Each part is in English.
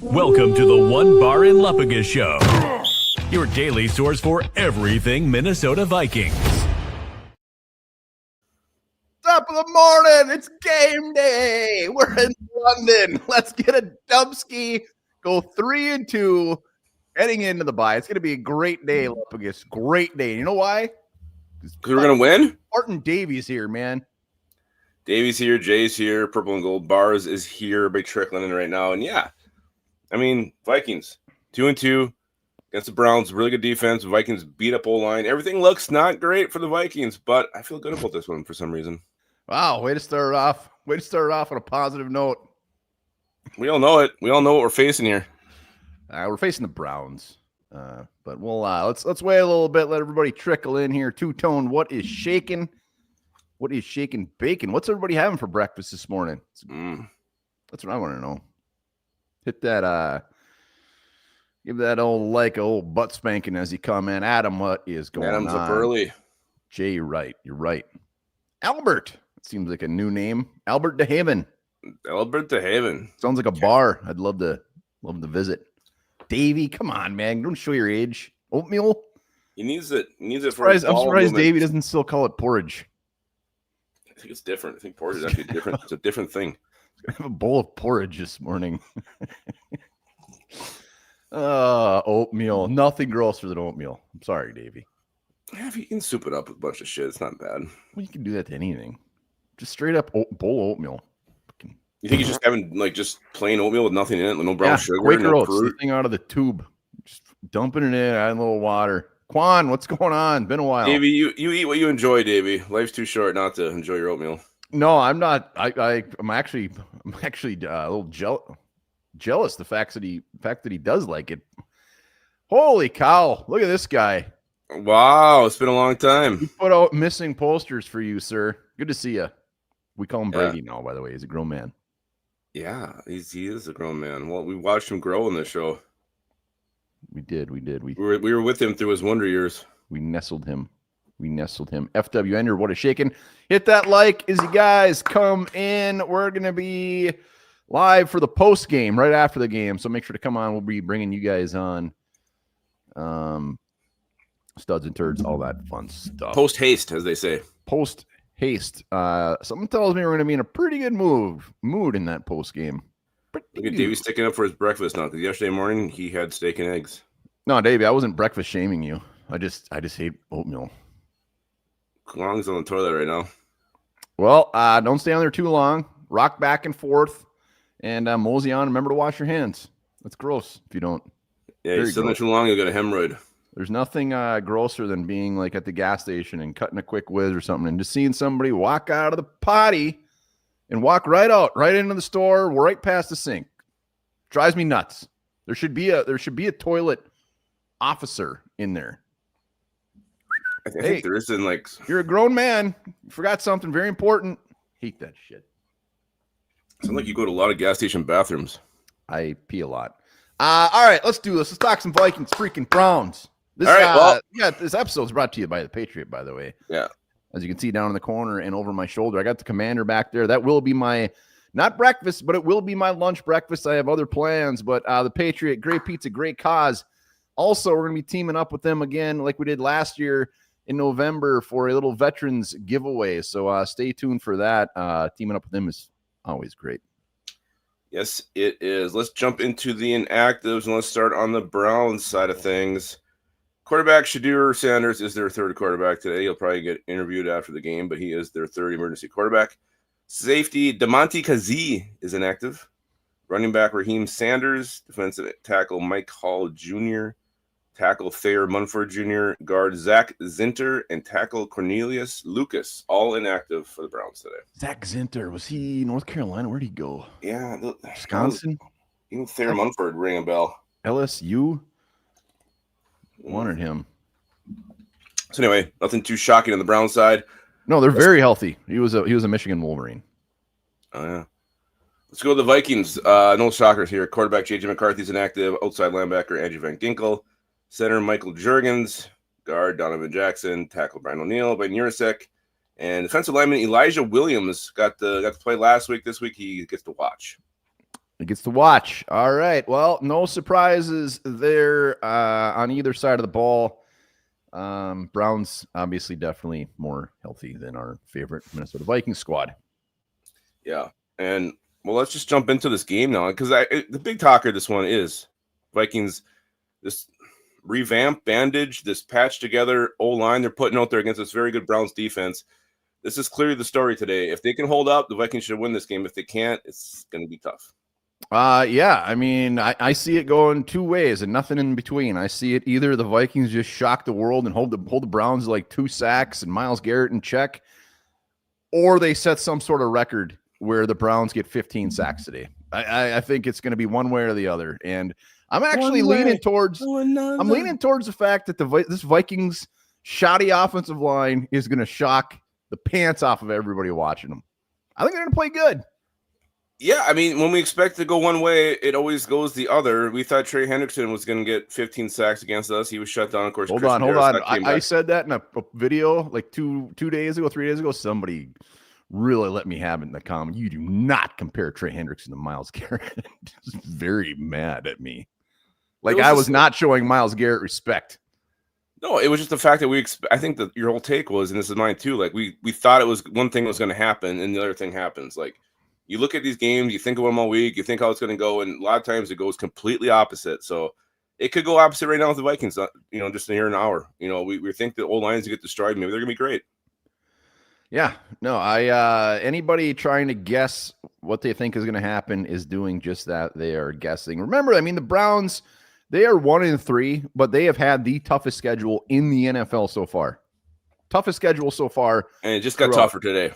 Welcome to the One Bar in Lupagus Show, your daily source for everything Minnesota Vikings. Top of the morning, it's game day. We're in London. Let's get a dubski, go 3-2, heading into the bye. It's going to be a great day, Lupagus. Great day. You know why? Because we're going to win? Martin Davies here, man. Davies here, Jay's here, Purple and Gold Bars is here, big trickling in right now. And yeah, I mean, Vikings, 2-2 against the Browns, really good defense. Vikings beat up O-line. Everything looks not great for the Vikings, but I feel good about this one for some reason. Wow, way to start off. Way to start off on a positive note. We all know it. We all know what we're facing here. We're facing the Browns. But we'll let's wait a little bit, let everybody trickle in here. Two-tone, what is shaking? What is shaking bacon? What's everybody having for breakfast this morning? That's what I want to know. Hit that give that old butt spanking as you come in. Adam, what is going on? Adam's up early. Jay, you're right. You're right. Albert. It seems like a new name. Albert DeHaven. Albert DeHaven. Sounds like a bar. I'd love to visit. Davey, come on, man. Don't show your age. Oatmeal? He needs it. He needs it for his I'm surprised Davey doesn't still call it porridge. I think it's different. I think porridge is actually different. It's a different thing. I have a bowl of porridge this morning. Oatmeal. Nothing grosser than oatmeal. I'm sorry, Davey. Yeah, if you can soup it up with a bunch of shit, it's not bad. Well, you can do that to anything. Just straight up bowl of oatmeal. You think he's just having just plain oatmeal with nothing in it, with no brown sugar, Quaker no Oats, fruit? thing out of the tube, just dumping it in, adding a little water. Quan, what's going on? Been a while. Davey, you eat what you enjoy, Davey. Life's too short not to enjoy your oatmeal. No, I'm not. I'm actually a little jealous the fact that he does like it. Holy cow! Look at this guy. Wow, it's been a long time. We put out missing posters for you, sir. Good to see you. We call him Brady now, by the way. He's a grown man. Yeah, he is a grown man. Well, we watched him grow in this show. We did. We were with him through his wonder years. We nestled him. FWNer, what a shaking. Hit that like as you guys come in. We're going to be live for the post game right after the game. So make sure to come on. We'll be bringing you guys on. Studs and turds, all that fun stuff. Post haste, as they say. Post haste. Something tells me we're going to be in a pretty good mood in that post game. Look at Davey sticking up for his breakfast now, because yesterday morning he had steak and eggs. No, Davey, I wasn't breakfast shaming you. I just hate oatmeal. Long's on the toilet right now. Well, don't stay on there too long. Rock back and forth, and mosey on. Remember to wash your hands. That's gross if you don't. Yeah, you sit there too long, you'll get a hemorrhoid. There's nothing grosser than being like at the gas station and cutting a quick whiz or something, and just seeing somebody walk out of the potty and walk right out, right into the store, right past the sink. Drives me nuts. There should be a toilet officer in there. I think there isn't, like... You're a grown man. You forgot something very important. Hate that shit. Sounds like you go to a lot of gas station bathrooms. I pee a lot. All right, let's do this. Let's talk some Vikings freaking Browns. This, all right, this episode's brought to you by the Patriot, by the way. Yeah. As you can see down in the corner and over my shoulder, I got the Commander back there. That will be my, not breakfast, but it will be my lunch breakfast. I have other plans, but the Patriot, great pizza, great cause. Also, we're going to be teaming up with them again like we did last year in November for a little veterans giveaway. So stay tuned for that. Teaming up with them is always great. Yes, it is. Let's jump into the inactives, and let's start on the Browns side of things. Quarterback Shadur Sanders is their third quarterback today. He'll probably get interviewed after the game, but he is their third emergency quarterback. Safety Damontae Kazee is inactive. Running back Raheem Sanders. Defensive tackle Mike Hall Jr. Tackle Thayer Munford Jr. Guard Zach Zinter. And tackle Cornelius Lucas. All inactive for the Browns today. Zach Zinter, was he North Carolina? Where'd he go? Yeah. Wisconsin? Even Thayer Munford ring a bell. LSU? Wanted him. So anyway, nothing too shocking on the Browns side. No, they're very healthy. He was a Michigan Wolverine. Oh yeah. Let's go to the Vikings. No shockers here. Quarterback J.J. McCarthy's inactive. Outside linebacker Andrew Van Ginkel. Center Michael Juergens. Guard Donovan Jackson. Tackle Brian O'Neill by Nurasek. And defensive lineman Elijah Williams got to play last week. This week he gets to watch. It gets to watch. All right. Well, no surprises there on either side of the ball. Browns obviously definitely more healthy than our favorite Minnesota Vikings squad. Yeah. And well, let's just jump into this game now, because the big talker this one is Vikings, this revamp, bandage, this patch together O-line they're putting out there against this very good Browns defense. This is clearly the story today. If they can hold up, the Vikings should win this game. If they can't, it's going to be tough. Yeah, I mean, I see it going two ways and nothing in between. I see it either the Vikings just shock the world and hold the Browns to like 2 sacks and Myles Garrett in check, or they set some sort of record where the Browns get 15 sacks today. I think it's going to be one way or the other, and I'm actually leaning towards the fact that this Vikings shoddy offensive line is going to shock the pants off of everybody watching them. I think they're going to play good. Yeah, I mean, when we expect to go one way, it always goes the other. We thought Trey Hendrickson was going to get 15 sacks against us. He was shut down, of course. Hold on. I said that in a video like 3 days ago. Somebody really let me have it in the comment. You do not compare Trey Hendrickson to Myles Garrett. Just very mad at me. Like I was not showing Myles Garrett respect. No, it was just the fact that I think that your whole take was, and this is mine too, like we thought it was one thing was going to happen and the other thing happens. Like, you look at these games, you think of them all week, you think how it's going to go, and a lot of times it goes completely opposite. So it could go opposite right now with the Vikings, just in here an hour. We think the old lines get destroyed. Maybe they're going to be great. Yeah, no, anybody trying to guess what they think is going to happen is doing just that. They are guessing. Remember, I mean, the Browns, they are 1-3, but they have had the toughest schedule in the NFL so far. Toughest schedule so far. And it just got tougher today.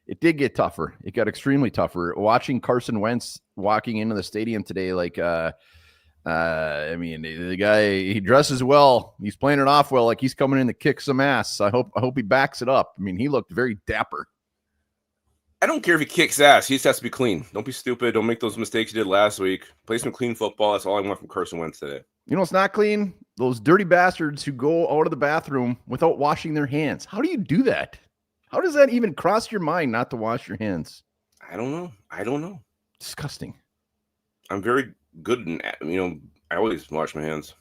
It did get tougher. It got extremely tougher. Watching Carson Wentz walking into the stadium today, I mean, the guy, he dresses well. He's playing it off well, like he's coming in to kick some ass. I hope he backs it up. I mean, he looked very dapper. I don't care if he kicks ass. He just has to be clean. Don't be stupid. Don't make those mistakes you did last week. Play some clean football. That's all I want from Carson Wentz today. You know what's not clean? Those dirty bastards who go out of the bathroom without washing their hands. How do you do that? How does that even cross your mind not to wash your hands? I don't know. Disgusting. I'm very good in, I always wash my hands.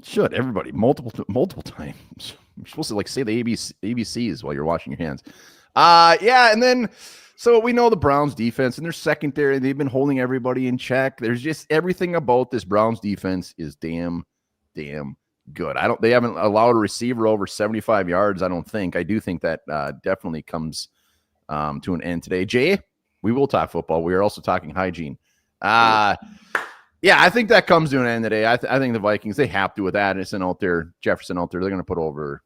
Should everybody multiple times. You're supposed to say the ABCs while you're washing your hands. Yeah, and then so we know the Browns defense and their secondary, they've been holding everybody in check. There's just everything about this Browns defense is damn good. They haven't allowed a receiver over 75 yards, I don't think. I do think that definitely comes to an end today. Jay, we will talk football. We are also talking hygiene. Yeah, I think that comes to an end today. I think the Vikings, they have to, with Addison out there, Jefferson out there, they're going to put over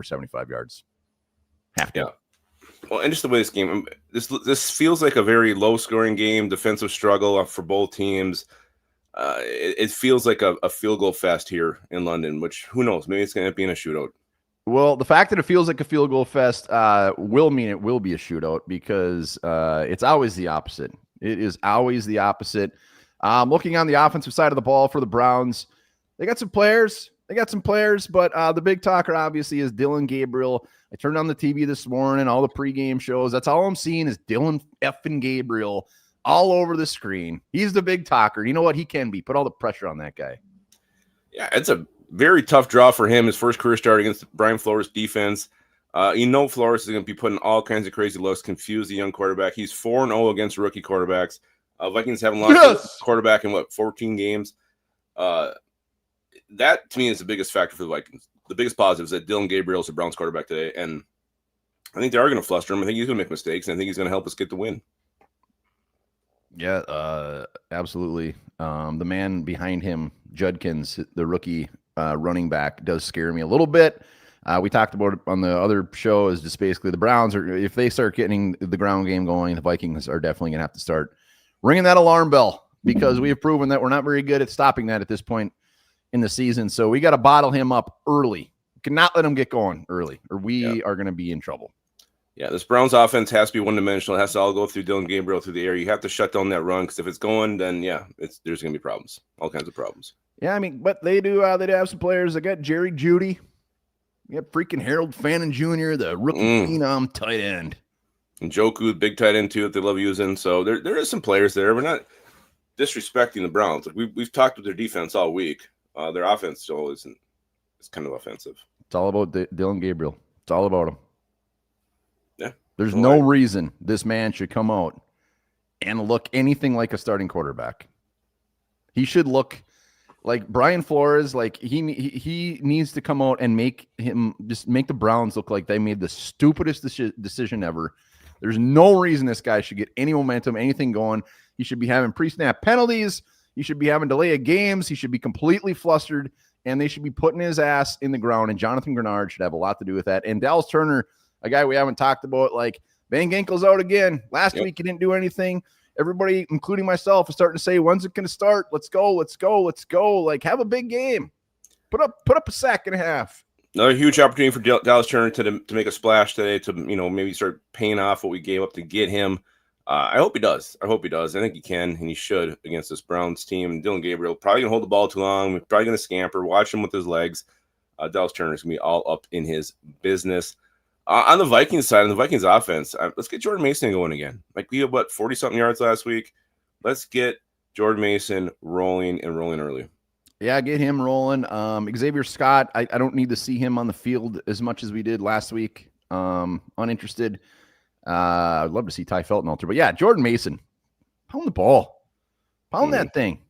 75 yards. Have to. Yeah. Well, and just the way this game, this feels like a very low-scoring game, defensive struggle for both teams. It feels like a field goal fest here in London, which who knows? Maybe it's going to be in a shootout. Well, the fact that it feels like a field goal fest will mean it will be a shootout because it's always the opposite. It is always the opposite. Looking on the offensive side of the ball for the Browns, they got some players. But the big talker obviously is Dylan Gabriel. I turned on the TV this morning, all the pregame shows. That's all I'm seeing is Dylan effing Gabriel all over the screen. He's the big talker. You know what? He can be. Put all the pressure on that guy. Yeah, it's a very tough draw for him. His first career start against Brian Flores' defense. Flores is going to be putting all kinds of crazy looks, confuse the young quarterback. He's 4-0 against rookie quarterbacks. Vikings haven't lost a quarterback in 14 games. That to me is the biggest factor for the Vikings. The biggest positive is that Dylan Gabriel is the Browns quarterback today, and I think they are going to fluster him. I think he's going to make mistakes, and I think he's going to help us get the win. Yeah, absolutely. The man behind him, Judkins, the rookie running back, does scare me a little bit. We talked about it on the other show. Is just basically the Browns are, if they start getting the ground game going, the Vikings are definitely going to have to start ringing that alarm bell because we have proven that we're not very good at stopping that at this point in the season. So we got to bottle him up early. We cannot let him get going early or we are going to be in trouble. Yeah, this Browns offense has to be one-dimensional. It has to all go through Dylan Gabriel through the air. You have to shut down that run because if it's going, then, there's going to be problems, all kinds of problems. Yeah, I mean, but they do have some players. They got Jerry Jeudy. You got freaking Harold Fannin Jr., the rookie phenom tight end. And Joku, big tight end, too, that they love using. So there is some players there. We're not disrespecting the Browns. Like we've talked with their defense all week. Their offense still isn't. It's kind of offensive. It's all about Dylan Gabriel. It's all about him. Yeah. There's no reason this man should come out and look anything like a starting quarterback. He should look like Brian Flores. Like he needs to come out and make the Browns look like they made the stupidest decision ever. There's no reason this guy should get any momentum, anything going. He should be having pre-snap penalties. He should be having delay of games. He should be completely flustered, and they should be putting his ass in the ground. And Jonathan Grenard should have a lot to do with that. And Dallas Turner, a guy we haven't talked about, like Van Ginkel's out again. Last week he didn't do anything. Everybody, including myself, is starting to say, when's it going to start? Let's go. Like, have a big game. Put up a sack and a half. Another huge opportunity for Dallas Turner to make a splash today, to maybe start paying off what we gave up to get him. I hope he does. I think he can, and he should against this Browns team. Dylan Gabriel probably going to hold the ball too long. We're probably going to scamper. Watch him with his legs. Dallas Turner is going to be all up in his business. On the Vikings side, on the Vikings offense, let's get Jordan Mason going again. Like, we have, 40-something yards last week? Let's get Jordan Mason rolling early. Yeah, get him rolling. Xavier Scott, I don't need to see him on the field as much as we did last week. Uninterested. I'd love to see Ty Felton alter. But, yeah, Jordan Mason, pound the ball. Pound that thing.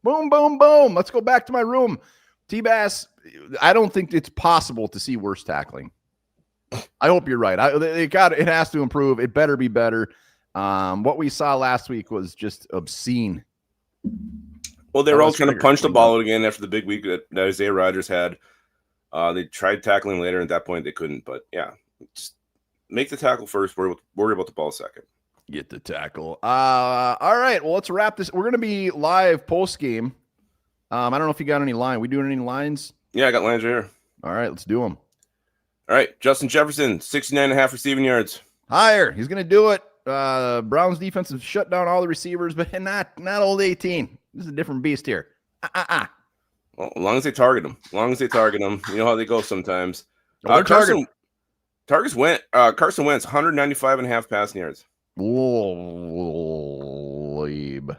Boom, boom, boom. Let's go back to my room. T-Bass, I don't think it's possible to see worse tackling. I hope you're right. It has to improve. It better be better. What we saw last week was just obscene. Well, they were all trying to punch the ball out again after the big week that Isaiah Rodgers had. They tried tackling later. At that point, they couldn't. But, yeah, just make the tackle first. Worry about the ball second. Get the tackle. All right, well, let's wrap this. We're going to be live post-game. I don't know if you got any line. We doing any lines? Yeah, I got lines right here. All right, let's do them. All right, Justin Jefferson, 69.5 receiving yards. Higher. He's going to do it. Browns defense has shut down all the receivers, but not old 18. This is a different beast here. Well, as long as they target him. You know how they go sometimes. Carson Wentz, 195.5 passing yards. Leib.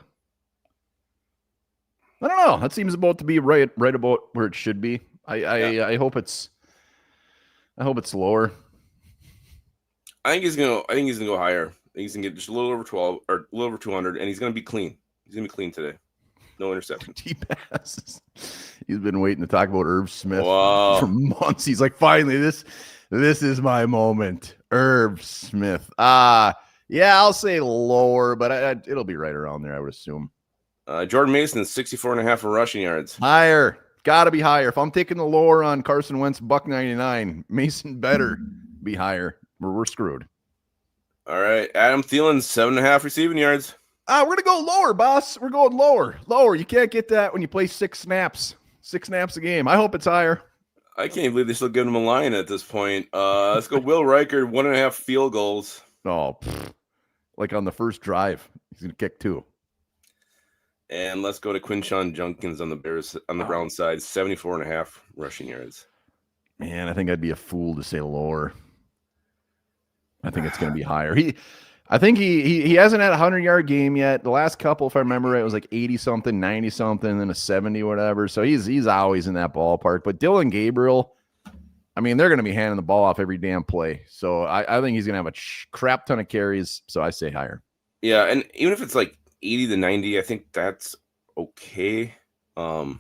I don't know. That seems about to be right about where it should be. I hope it's lower. I think he's gonna go higher. I think he's gonna get just a little over 12 or a little over 200, and he's gonna be clean. He's gonna be clean today. No interception. T-Pass. He's been waiting to talk about Irv Smith for months. He's like, finally, this is my moment. Irv Smith. Yeah, I'll say lower, but it'll be right around there, I would assume. Jordan Mason, 64.5 for rushing yards. Higher. Got to be higher. If I'm taking the lower on Carson Wentz, $1.99, Mason better be higher. We're screwed. All right. Adam Thielen, 7.5 receiving yards. We're going to go lower, boss. We're going lower. Lower. You can't get that when you play 6 snaps. 6 snaps a game. I hope it's higher. I can't believe they still give him a line at this point. Let's go Will Riker, 1.5 field goals. Oh, like on the first drive. He's going to kick 2. And let's go to Quinshon Judkins on the Browns side, 74.5 rushing yards. Man, I think I'd be a fool to say lower. I think it's going to be higher. I think he hasn't had a 100-yard game yet. The last couple, if I remember right, it was like 80-something, 90-something, then a 70, whatever. So he's always in that ballpark. But Dylan Gabriel, I mean, they're going to be handing the ball off every damn play. So I think he's going to have a crap ton of carries. So I say higher. Yeah, and even if it's like 80 to 90, I think that's okay. But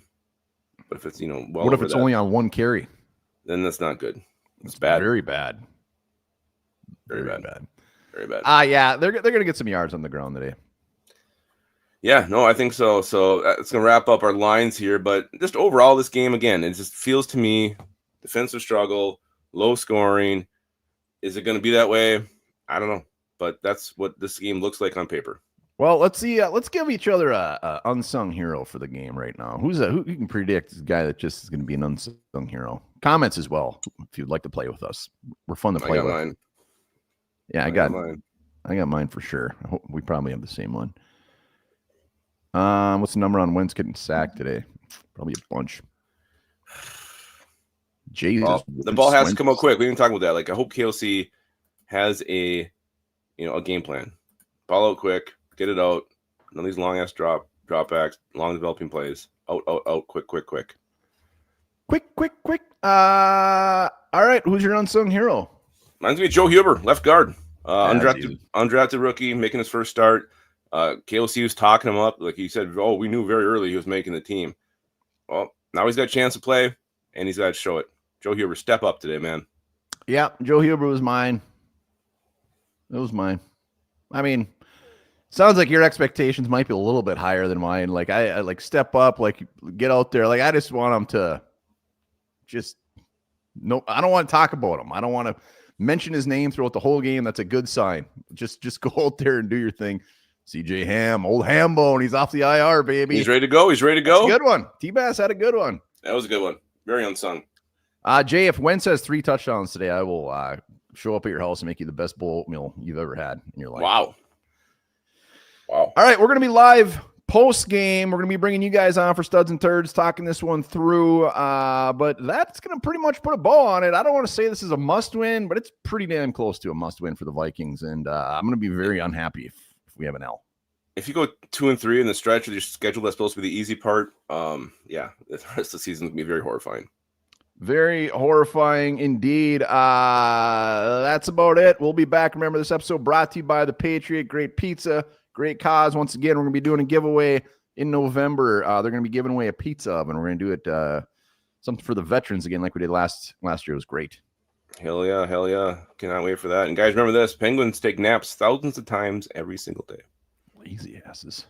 if it's, what if it's only on 1 carry? Then that's not good. It's bad. Very bad. Very bad. Very bad. Yeah, they're going to get some yards on the ground today. Yeah, no, I think so. So it's going to wrap up our lines here. But just overall, this game, again, it just feels to me defensive struggle, low scoring. Is it going to be that way? I don't know. But that's what this game looks like on paper. Well, let's see. Let's give each other a unsung hero for the game right now. Who you can predict is a guy that just is going to be an unsung hero? Comments as well if you'd like to play with us. We're fun to play with. Mine. Yeah, I got mine for sure. I hope we probably have the same one. What's the number on Wentz getting sacked today? Probably a bunch. Jesus, well, the ball has to come out quick. We didn't talk about that. Like, I hope KLC has a game plan. Ball out quick, get it out. None of these long ass drops. dropbacks, long developing plays. Out, quick. Quick. All right, who's your unsung hero? Mine's gonna be Joe Huber, left guard. That's easy. Undrafted rookie, making his first start. KOC was talking him up. Like he said, oh, we knew very early he was making the team. Well, now he's got a chance to play, and he's got to show it. Joe Huber, step up today, man. Yeah, Joe Huber was mine. It was mine. I mean, sounds like your expectations might be a little bit higher than mine. Like I like step up, like get out there. Like I just want him to just I don't want to talk about him. I don't want to mention his name throughout the whole game. That's a good sign. Just go out there and do your thing. CJ Ham, old ham bone. He's off the IR, baby. He's ready to go. That's a good one. T-Bass had a good one. That was a good one. Very unsung. Jay, if Wentz has 3 touchdowns today, I will show up at your house and make you the best bowl oatmeal you've ever had in your life. Wow. All right, we're going to be live post-game. We're going to be bringing you guys on for Studs and Turds, talking this one through. But that's going to pretty much put a bow on it. I don't want to say this is a must-win, but it's pretty damn close to a must-win for the Vikings. And I'm going to be very unhappy if we have an L. If you go 2-3 in the stretch with your schedule, that's supposed to be the easy part. Yeah, the rest of the season is going to be very horrifying. Very horrifying indeed. That's about it. We'll be back. Remember, this episode brought to you by The Patriot. Great pizza, great cause. Once again, we're going to be doing a giveaway in November. They're going to be giving away a pizza oven. We're going to do it something for the veterans again, like we did last year. It was great. Hell yeah. Cannot wait for that. And guys, remember this. Penguins take naps thousands of times every single day. Lazy asses.